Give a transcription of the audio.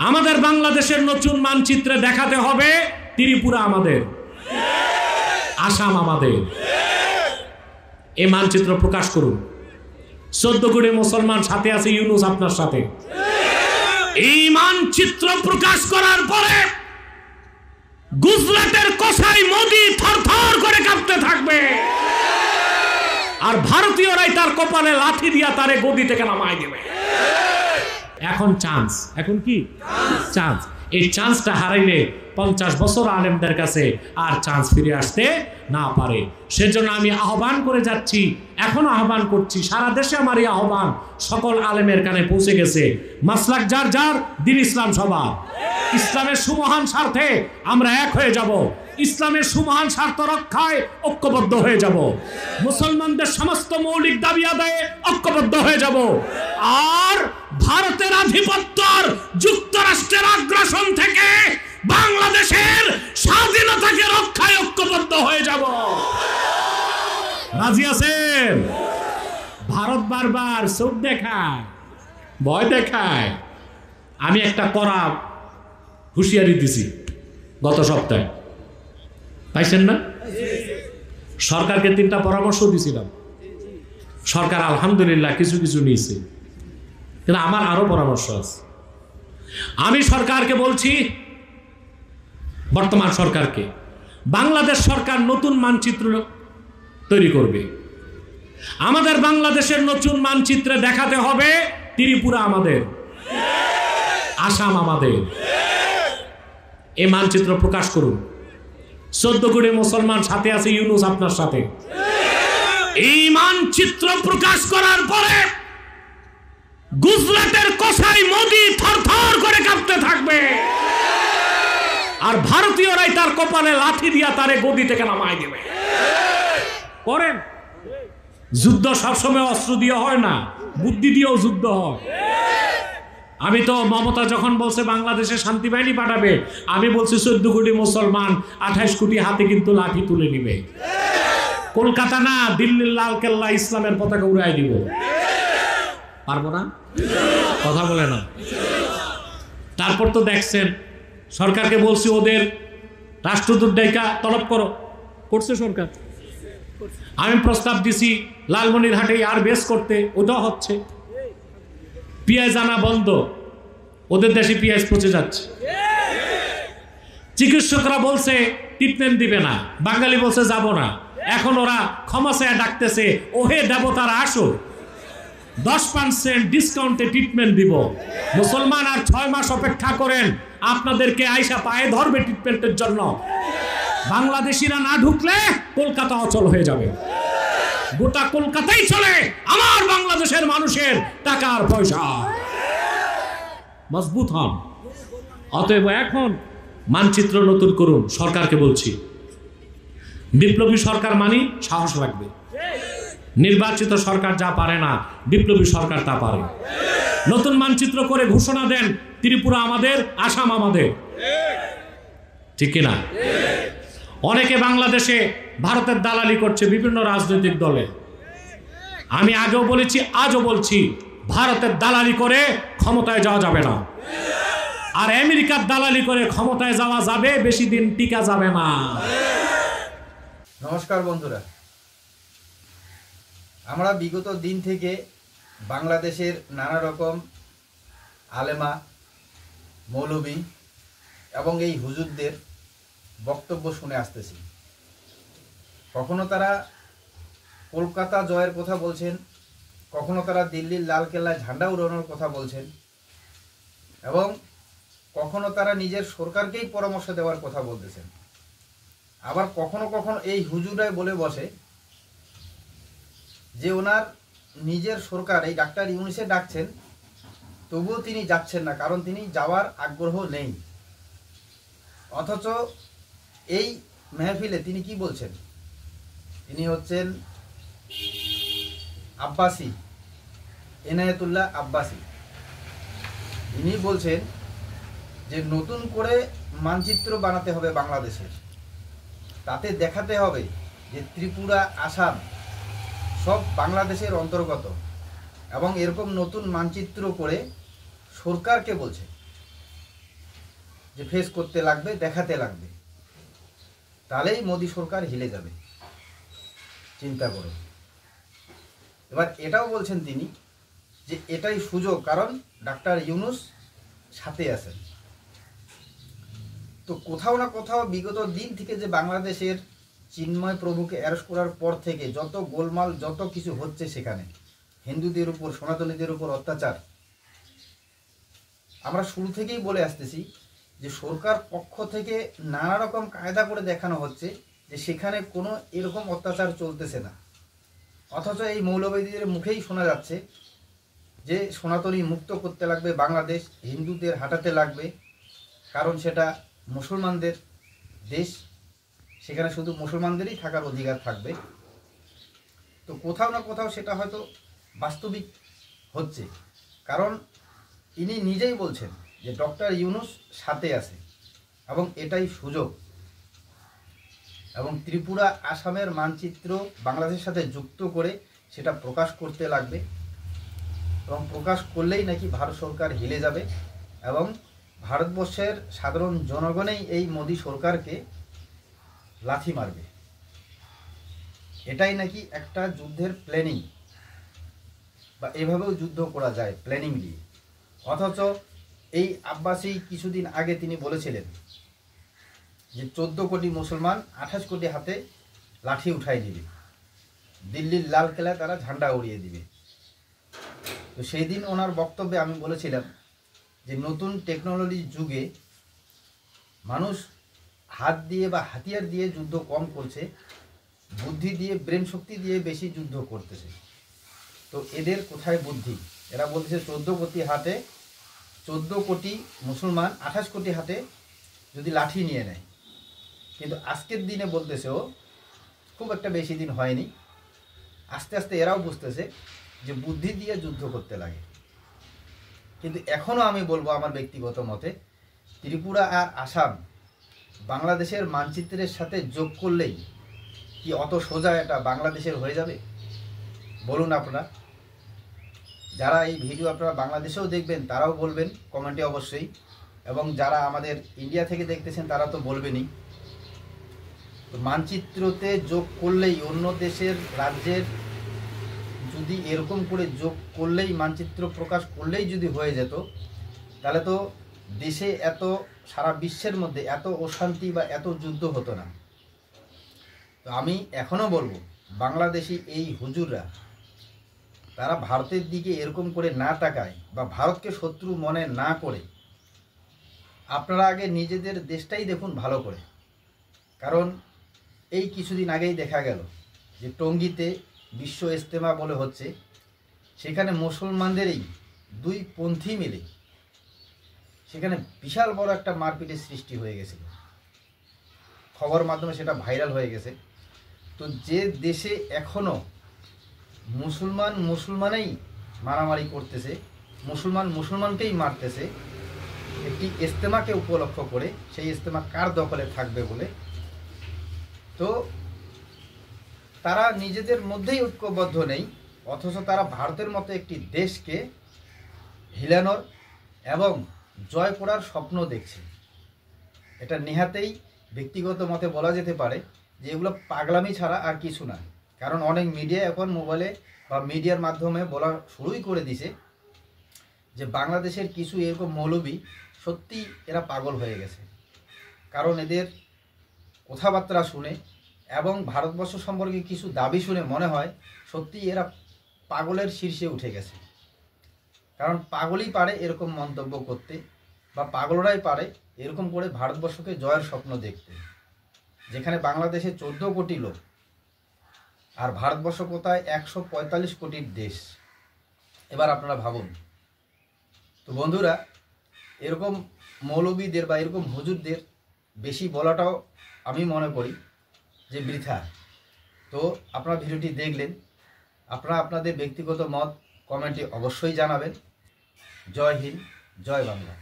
আমাদের বাংলাদেশের নতুন মানচিত্রে দেখাতে হবে ত্রিপুরা আমাদের, আসাম আমাদের। এই মানচিত্র প্রকাশ করুন। 14 কোটি মুসলমান সাথে আছে, ইউনূস আপনার সাথে। এই মানচিত্র প্রকাশ করার পরে গুজরাটের কসাই মোদি থরথর করে কাঁপতে থাকবে, আর ভারতীয়রাই তার কপালে লাঠি দিয়া তারে গদি থেকে নামাই দেবে। এখন চান্স, এখন কি চান্স? এই চান্সটা হারাইলে 50 বছর আলেমদের কাছে আর চান্স ফিরে আসতে না পারে। সেজন্য আমি আহ্বান করে যাচ্ছি, এখন আহ্বান করছি, সারা দেশে আমার এই আহ্বান সকল আলেমের কানে পৌঁছে গেছে। মাসলাক যার যার, দিন ইসলাম সবার। ইসলামের সুমহান স্বার্থে আমরা এক হয়ে যাব, ইসলামের সুমহান স্বার্থ রক্ষায় ঐক্যবদ্ধ হয়ে যাব, মুসলমানদের সমস্ত মৌলিক দাবি আদায়ে ঐক্যবদ্ধ হয়ে যাব, আর ভারতের আধিপত্যর যুক্তরাষ্ট্রের আগ্রাসন থেকে বাংলাদেশের স্বাধীনতাকে রক্ষায় ঐক্যবদ্ধ হয়ে যাব। রাজি আছেন? ভারত বারবার চোখ দেখায়, ভয় দেখায়। আমি একটা কড়া হুঁশিয়ারি দিছি গত সপ্তাহে, পাইছেন না? সরকারকে 3টা পরামর্শ দিছিলাম। সরকার আলহামদুলিল্লাহ কিছু কিছু নিয়েছে, কিন্তু আমার আরো পরামর্শ আছে। আমি সরকারকে বলছি, বর্তমান সরকারকে, বাংলাদেশ সরকার নতুন মানচিত্র তৈরি করবে। আমাদের বাংলাদেশের নতুন মানচিত্রে দেখাতে হবে ত্রিপুরা আমাদের, আসাম আমাদের। এই মানচিত্র প্রকাশ করুন। 14 কোটি মুসলমান সাথে আছে, ইউনূস আপনার সাথে। এই মানচিত্র প্রকাশ করার পরে গুজরাটের কসাই মোদি থরথর করে কাঁপতে থাকবে, আর ভারতীয়রাই তার কপালে লাঠি দিয়া তারে গদি থেকে নামাই দেবে। করেন। যুদ্ধ সবসময় অস্ত্র দিয়ে হয় না, বুদ্ধি দিয়েও যুদ্ধ হয়। আমি তো মমতা যখন বলছে বাংলাদেশে শান্তি বাহিনী পাঠাবে, আমি বলছি 14 কোটি মুসলমান 28 কোটি হাতে কিন্তু লাঠি তুলে নিবে। কলকাতা না, দিল্লির লাল কেল্লা ইসলামের পতাকা উড়াই দিব। পারবো না? কথা বলে না। তারপর তো দেখছেন সরকারকে বলছি ওদের রাষ্ট্রদূত ডাইকা তলব করো, করছে সরকার। আমি প্রস্তাব দিছি লালমনিরহাটে আর বেস করতে, ওটাও হচ্ছে। পেঁয়াজ আনা বন্ধ, ওদের দেশে পেঁয়াজ পচে যাচ্ছে। চিকিৎসকরা বলছে ট্রিটমেন্ট দিবে না, বাঙালি বলছে যাব না। এখন ওরা ক্ষমা চেয়ে ডাকতেছে, ওহে দেবতারা আসো, 10% ডিসকাউন্টে ট্রিটমেন্ট দিব। মুসলমান আর 6 মাস অপেক্ষা করেন, আপনাদেরকে আইসা পায়ে ধরবে ট্রিটমেন্টের জন্য। বাংলাদেশিরা না ঢুকলে কলকাতা অচল হয়ে যাবে। গোটা কলকাতাই চলে আমার বাংলাদেশের মানুষের টাকার পয়সা। মজবুত হন। অতএব এখন মানচিত্র নতুন করুন। সরকারকে বলছি, বিপ্লবী সরকার মানি সাহস লাগবে। নির্বাচিত সরকার যা পারে না, বিপ্লবী সরকার তা পারে। নতুন মানচিত্র করে ঘোষণা দেন ত্রিপুরা আমাদের, আসাম আমাদের। ঠিক কিনা? অনেকে বাংলাদেশে ভারতের দালালি করছে বিভিন্ন রাজনৈতিক দলে। আমি আগেও বলেছি, আজও বলছি, ভারতের দালালি করে ক্ষমতায় যাওয়া যাবে না, আর আমেরিকার দালালি করে ক্ষমতায় যাওয়া যাবে, বেশি দিন টিকা যাবে না। নমস্কার বন্ধুরা, আমরা বিগত দিন থেকে বাংলাদেশের নানা রকম আলেমা, মৌলবী এবং এই হুজুরদের বক্তব্য শুনে আসতেছি। কখনো তারা কলকাতা জয়ের কথা বলছেন, কখনো তারা দিল্লির লালকেল্লায় ঝান্ডা উড়ানোর কথা বলছেন, এবং কখনো তারা নিজের সরকারকেই পরামর্শ দেওয়ার কথা বলতেছেন। আবার কখনো কখনো এই হুজুরাই বলে বসে যে ওনার নিজের সরকার, এই ডাক্তার ইউনূসে ডাকছেন, তবুও তিনি যাচ্ছেন না, কারণ তিনি যাওয়ার আগ্রহ নেই। অথচ এই মেহফিলে তিনি কি বলছেন? তিনি হচ্ছেন আব্বাসী, এনায়েতুল্লাহ আব্বাসী। ইনি বলছেন যে নতুন করে মানচিত্র বানাতে হবে বাংলাদেশের, তাতে দেখাতে হবে যে ত্রিপুরা, আসাম সব বাংলাদেশের অন্তর্গত, এবং এরকম নতুন মানচিত্র করে সরকারকে বলছে যে ফেস করতে লাগবে, দেখাতে লাগবে, তাহলেই মোদী সরকার হিলে যাবে। চিন্তা করুন। এবার এটাও বলছেন তিনি যে এটাই সুযোগ, কারণ ডাক্তার ইউনূস সাথে আছেন। তো কোথাও না কোথাও বিগত দিন থেকে যে বাংলাদেশের চিন্ময় প্রভুকে অ্যারেস্ট করার পর থেকে যত গোলমাল, যত কিছু হচ্ছে, সেখানে হিন্দুদের উপর, সনাতনীদের উপর অত্যাচার, আমরা শুরু থেকেই বলে আসতেছি যে সরকার পক্ষ থেকে নানা রকম কায়দা করে দেখানো হচ্ছে যে সেখানে কোনো এরকম অত্যাচার চলতেছে না। অথচ এই মৌলবাদীদের মুখেই শোনা যাচ্ছে যে সনাতনী মুক্ত করতে লাগবে বাংলাদেশ, হিন্দুদের হাঁটাতে লাগবে, কারণ সেটা মুসলমানদের দেশ, সেখানে শুধু মুসলমানদেরই থাকার অধিকার থাকবে। তো কোথাও না কোথাও সেটা হয়তো বাস্তবিক হচ্ছে, কারণ ইনি নিজেই বলছেন যে ডক্টর ইউনূস সাথে আছে এবং এটাই সুযোগ। এবং ত্রিপুরা, আসামের মানচিত্র বাংলাদেশের সাথে যুক্ত করে সেটা প্রকাশ করতে লাগবে, এবং প্রকাশ করলেই নাকি ভারত সরকার হিলে যাবে এবং ভারতবর্ষের সাধারণ জনগণেই এই মোদী সরকারকে লাথি মারবে। এটাই নাকি একটা যুদ্ধের প্ল্যানিং, বা এভাবেও যুদ্ধ করা যায় প্ল্যানিং দিয়ে। অথচ এই আব্বাসী কিছুদিন আগে তিনি বলেছিলেন যে 14 কোটি মুসলমান 28 কোটি হাতে লাঠি উঠাই দিবে, দিল্লির লাল কেলায় তারা ঝান্ডা উড়িয়ে দিবে। তো সেই দিন ওনার বক্তব্যে আমি বলেছিলাম যে নতুন টেকনোলজির যুগে মানুষ হাত দিয়ে বা হাতিয়ার দিয়ে যুদ্ধ কম করছে, বুদ্ধি দিয়ে, ব্রেন শক্তি দিয়ে বেশি যুদ্ধ করতেছে। তো এদের কোথায় বুদ্ধি? এরা বলতেছে 14 কোটি হাতে, 14 কোটি মুসলমান 28 কোটি হাতে যদি লাঠি নিয়ে নেয়, কিন্তু আজকের দিনে বলতেছে ও খুব একটা বেশি দিন হয়নি, আস্তে আস্তে এরাও বুঝতেছে যে বুদ্ধি দিয়ে যুদ্ধ করতে লাগে। কিন্তু এখনও আমি বলবো আমার ব্যক্তিগত মতে, ত্রিপুরা আর আসাম বাংলাদেশের মানচিত্রের সাথে যোগ করলেই কি অত সোজা এটা বাংলাদেশের হয়ে যাবে? বলুন আপনারা। যারা এই ভিডিও আপনারা বাংলাদেশেও দেখবেন তারাও বলবেন কমেন্টে অবশ্যই, এবং যারা আমাদের ইন্ডিয়া থেকে দেখতেছেন তারা তো বলবেনই। তো মানচিত্রতে যোগ করলেই, অন্য দেশের রাজ্যের যদি এরকম করে যোগ করলেই, মানচিত্র প্রকাশ করলেই যদি হয়ে যেত, তাহলে তো দেশে এত, সারা বিশ্বের মধ্যে এত অশান্তি বা এত যুদ্ধ হতো না। তো আমি এখনও বলবো বাংলাদেশি এই হুজুররা, তারা ভারতের দিকে এরকম করে না তাকায় বা ভারতকে শত্রু মনে না করে আপনারা আগে নিজেদের দেশটাই দেখুন ভালো করে। কারণ এই কিছুদিন আগেই দেখা গেল যে টঙ্গীতে বিশ্ব ইজতেমা বলে হচ্ছে, সেখানে মুসলমানদেরই দুই পন্থী মিলে সেখানে বিশাল বড় একটা মারপিটের সৃষ্টি হয়ে গেছিল। খবর মাধ্যমে সেটা ভাইরাল হয়ে গেছে। তো যে দেশে এখনও মুসলমানেই মারামারি করতেছে, মুসলমানকেই মারতেছে, একটি ইজতেমাকে উপলক্ষ করে, সেই ইজতেমা কার দখলে থাকবে বলে, তো তারা নিজেদের মধ্যেই ঐক্যবদ্ধ নেই, অথচ তারা ভারতের মতো একটি দেশকে হিলানোর এবং জয় করার স্বপ্ন দেখছে। এটা নেহাতেই ব্যক্তিগত মতে বলা যেতে পারে যে এগুলো পাগলামি ছাড়া আর কিছু না। কারণ অনেক মিডিয়া এখন মোবাইলে বা মিডিয়ার মাধ্যমে বলা শুরুই করে দিছে যে বাংলাদেশের কিছু এরকম মৌলবী সত্যি এরা পাগল হয়ে গেছে। কারণ এদের কথাবার্তা শুনে এবং ভারতবর্ষ সম্পর্কে কিছু দাবি শুনে মনে হয় সত্যি এরা পাগলের শীর্ষে উঠে গেছে। কারণ পাগলই পারে এরকম মন্তব্য করতে, বা পাগলরাই পারে এরকম করে ভারতবর্ষকে জয়ের স্বপ্ন দেখতে, যেখানে বাংলাদেশে 14 কোটি লোক আর ভারতবর্ষ কোথায় 145 কোটির দেশ। এবার আপনারা ভাবুন। তো বন্ধুরা, এরকম মৌলবীদের বা এরকম হুজুরদের বেশি বলাটাও আমি মনে করি যে বৃথা। তো আপনারা ভিডিওটি দেখলেন, আপনারা আপনাদের ব্যক্তিগত মত কমেন্টে অবশ্যই জানাবেন। জয় হিন্দ, জয় বাংলা।